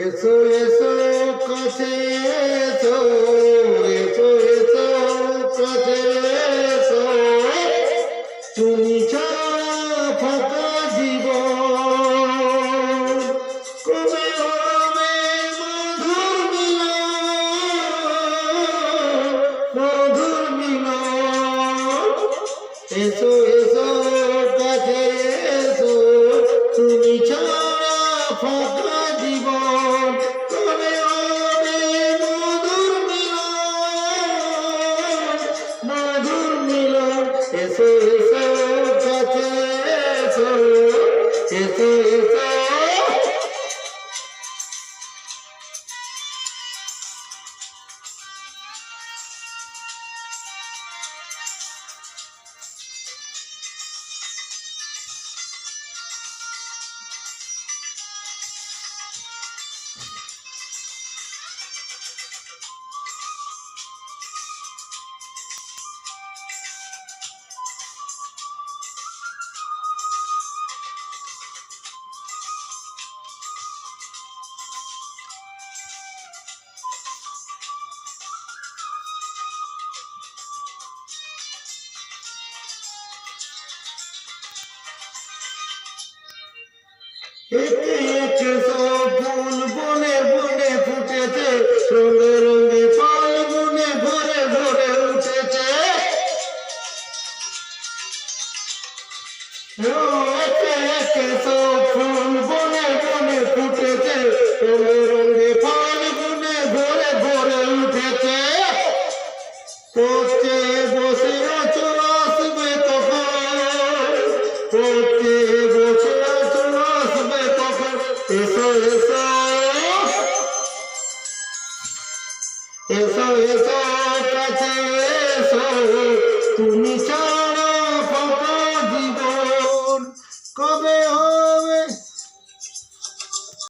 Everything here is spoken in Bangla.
এসো এসো কাছে এসো, এসো এসো কাছে এসো, তুমি ছাড়া ফাঁকা জীবন, কবে হবে মধুর মিলন, মধুর মিলন। এসো এসো কাছে এসো, তুমি ছাড়া ফাঁকা জীবন, কবে হবে মধুর মিলন, মধুর মিলন। এসো এসো কাছে এসো, এসো এসো। একে একে সব ফুল বনে বনে ফুটেছে, রঙে রঙে ফল বনে ভরে ভরে উঠেছে। একে একে সব ফুল বনে বনে ফুটেছে, রঙে রঙে ফল বনে ভরে ভরে উঠেছে। পড়তে বসে আছো আসবে তখন, পড়তে বসে আছো আসবে তখন। এসো এসো, এসো এসো কাছে এসো, তুমি